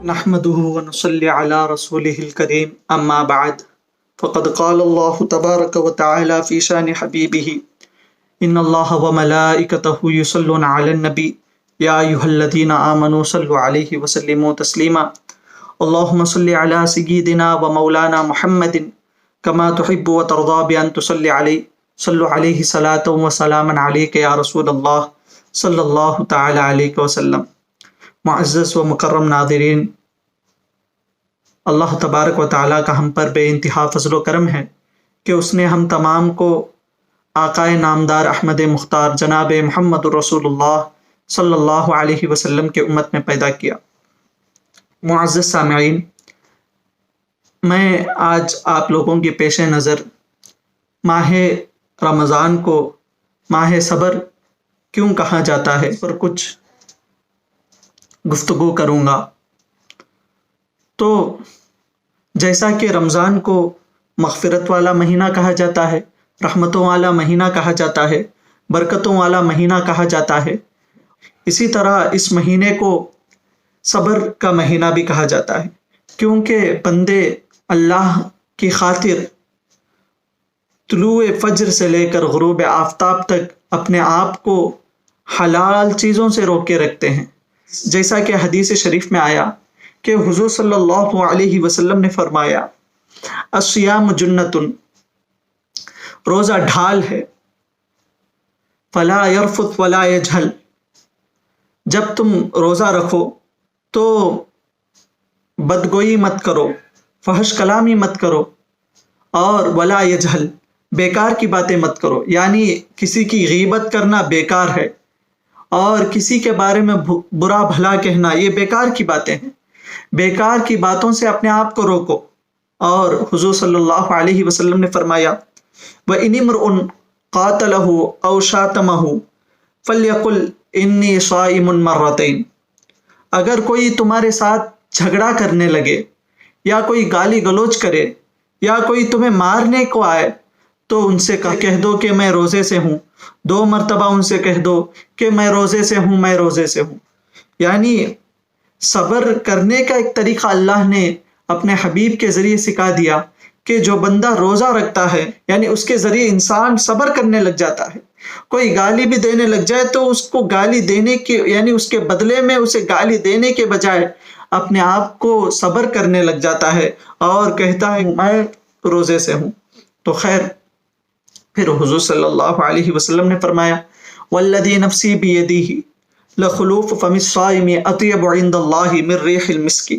نحمده ونصلي على رسوله الكريم أما بعد فقد قال الله تبارك وتعالى في شان حبيبه إن الله وملائكته يصلون على النبي يا أيها الذين آمنوا صلوا عليه وسلموا تسليما اللهم صل على سيدنا ومولانا محمد كما تحب وترضى بأن تصلي عليه صلوا عليه صلاة وسلاما عليك يا رسول الله صلی اللہ تعالی علیہ وسلم۔ معزز و مکرم ناظرین، اللہ تبارک و تعالیٰ کا ہم پر بے انتہا فضل و کرم ہے کہ اس نے ہم تمام کو آقائے نامدار احمد مختار جناب محمد رسول اللہ صلی اللہ علیہ وسلم کے امت میں پیدا کیا۔ معزز سامعین، میں آج آپ لوگوں کے پیش نظر ماہ رمضان کو ماہ صبر کیوں کہا جاتا ہے اس پر کچھ گفتگو کروں گا۔ تو جیسا کہ رمضان کو مغفرت والا مہینہ کہا جاتا ہے، رحمتوں والا مہینہ کہا جاتا ہے، برکتوں والا مہینہ کہا جاتا ہے، اسی طرح اس مہینے کو صبر کا مہینہ بھی کہا جاتا ہے، کیونکہ بندے اللہ کی خاطر طلوع فجر سے لے کر غروب آفتاب تک اپنے آپ کو حلال چیزوں سے روک کے رکھتے ہیں۔ جیسا کہ حدیث شریف میں آیا کہ حضور صلی اللہ علیہ وسلم نے فرمایا الصیام جنۃ، روزہ ڈھال ہے، فلا یرفث ولا یجہل، جب تم روزہ رکھو تو بدگوئی مت کرو، فحش کلامی مت کرو، اور ولا یجہل، بیکار کی باتیں مت کرو، یعنی کسی کی غیبت کرنا بیکار ہے، اور کسی کے بارے میں برا بھلا کہنا یہ بیکار کی باتیں ہیں۔ بیکار کی باتوں سے اپنے آپ کو روکو۔ اور حضور صلی اللہ علیہ وسلم نے فرمایا وَإِنِ امْرُؤٌ قَاتَلَهُ أَوْ شَاتَمَهُ فَلْيَقُلْ إِنِّي صَائِمٌ مَرَّتَيْن، اگر کوئی تمہارے ساتھ جھگڑا کرنے لگے یا کوئی گالی گلوچ کرے یا کوئی تمہیں مارنے کو آئے تو ان سے کہہ دو کہ میں روزے سے ہوں، 2 مرتبہ ان سے کہہ دو کہ میں روزے سے ہوں، میں روزے سے ہوں۔ یعنی صبر کرنے کا ایک طریقہ اللہ نے اپنے حبیب کے ذریعے سکھا دیا کہ جو بندہ روزہ رکھتا ہے یعنی اس کے ذریعے انسان صبر کرنے لگ جاتا ہے۔ کوئی گالی بھی دینے لگ جائے تو اس کو گالی دینے کے یعنی اس کے بدلے میں اسے گالی دینے کے بجائے اپنے آپ کو صبر کرنے لگ جاتا ہے اور کہتا ہے میں روزے سے ہوں۔ تو خیر، پھر حضور صلی اللہ علیہ وسلم نے فرمایا والذی نفسی بیدیہ لخلوف فم الصائم اطیب عند اللہ من ریح المسک،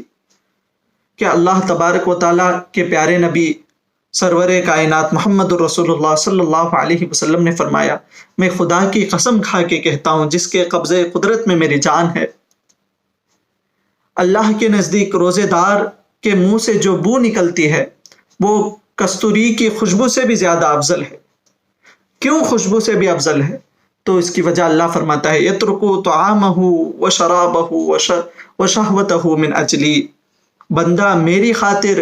کہ اللہ تبارک و تعالیٰ کے پیارے نبی سرور کائنات محمد رسول اللہ صلی اللہ علیہ وسلم نے فرمایا میں خدا کی قسم کھا کے کہتا ہوں جس کے قبضے قدرت میں میری جان ہے، اللہ کے نزدیک روزے دار کے منہ سے جو بو نکلتی ہے وہ کستوری کی خوشبو سے بھی زیادہ افضل ہے۔ کیوں خوشبو سے بھی افضل ہے؟ تو اس کی وجہ اللہ فرماتا ہے یترکو طعامہ وشرابہ وشہوتہ من اجلی، بندہ میری خاطر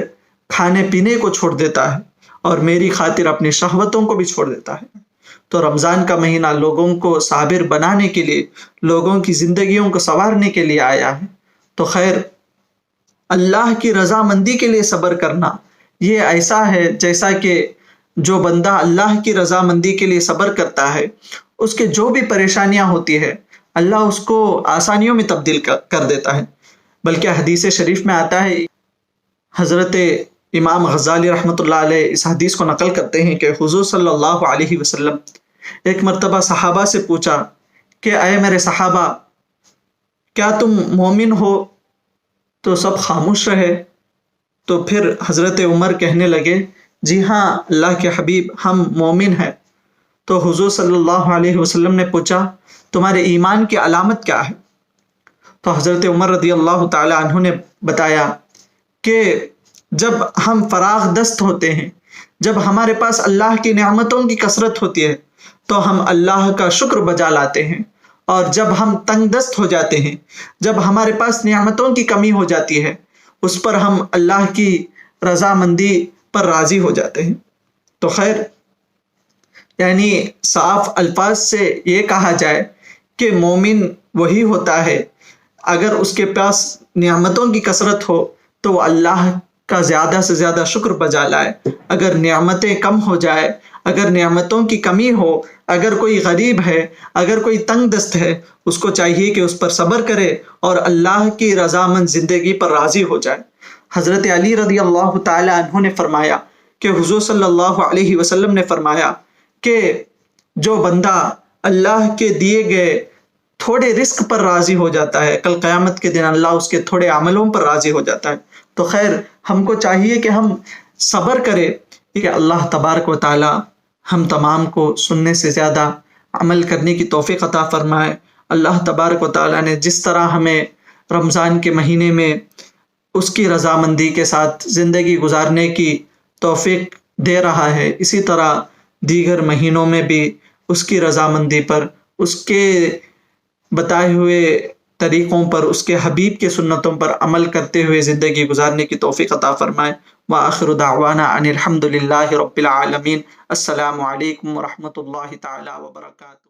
کھانے پینے کو چھوڑ دیتا ہے اور میری خاطر اپنی شہوتوں کو بھی چھوڑ دیتا ہے۔ تو رمضان کا مہینہ لوگوں کو صابر بنانے کے لیے، لوگوں کی زندگیوں کو سنوارنے کے لیے آیا ہے۔ تو خیر، اللہ کی رضامندی کے لیے صبر کرنا یہ ایسا ہے جیسا کہ جو بندہ اللہ کی رضامندی کے لیے صبر کرتا ہے اس کے جو بھی پریشانیاں ہوتی ہے اللہ اس کو آسانیوں میں تبدیل کر دیتا ہے۔ بلکہ حدیث شریف میں آتا ہے، حضرت امام غزالی رحمۃ اللہ علیہ اس حدیث کو نقل کرتے ہیں کہ حضور صلی اللہ علیہ وسلم ایک مرتبہ صحابہ سے پوچھا کہ اے میرے صحابہ کیا تم مومن ہو؟ تو سب خاموش رہے۔ تو پھر حضرت عمر کہنے لگے جی ہاں اللہ کے حبیب ہم مومن ہیں۔ تو حضور صلی اللہ علیہ وسلم نے پوچھا تمہارے ایمان کی علامت کیا ہے؟ تو حضرت عمر رضی اللہ تعالی عنہ نے بتایا کہ جب ہم فراغ دست ہوتے ہیں، جب ہمارے پاس اللہ کی نعمتوں کی کثرت ہوتی ہے تو ہم اللہ کا شکر بجا لاتے ہیں، اور جب ہم تنگ دست ہو جاتے ہیں، جب ہمارے پاس نعمتوں کی کمی ہو جاتی ہے اس پر ہم اللہ کی رضامندی پر راضی ہو جاتے ہیں۔ تو خیر، یعنی صاف الفاظ سے یہ کہا جائے کہ مومن وہی ہوتا ہے اگر اس کے پاس نعمتوں کی کثرت ہو تو وہ اللہ کا زیادہ سے زیادہ شکر بجا لائے. اگر نعمتیں کم ہو جائے، اگر نعمتوں کی کمی ہو، اگر کوئی غریب ہے، اگر کوئی تنگ دست ہے، اس کو چاہیے کہ اس پر صبر کرے اور اللہ کی رضامند زندگی پر راضی ہو جائے. حضرت علی رضی اللہ تعالی عنہ نے فرمایا کہ حضور صلی اللہ علیہ وسلم نے فرمایا کہ جو بندہ اللہ کے دیے گئے تھوڑے رزق پر راضی ہو جاتا ہے، کل قیامت کے دن اللہ اس کے تھوڑے عملوں پر راضی ہو جاتا ہے. تو خیر ہم کو چاہیے کہ ہم صبر کریں کہ اللہ تبارک و تعالی ہم تمام کو سننے سے زیادہ عمل کرنے کی توفیق عطا فرمائے. اللہ تبارک و تعالی نے جس طرح ہمیں رمضان کے مہینے میں اس کی رضامندی کے ساتھ زندگی گزارنے کی توفیق دے رہا ہے، اسی طرح دیگر مہینوں میں بھی اس کی رضامندی پر، اس کے بتائے ہوئے طریقوں پر، اس کے حبیب کے سنتوں پر عمل کرتے ہوئے زندگی گزارنے کی توفیق عطا فرمائے. وآخر دعوانا ان الحمد للہ رب العالمین. السلام علیکم ورحمۃ اللہ تعالی وبرکاتہ.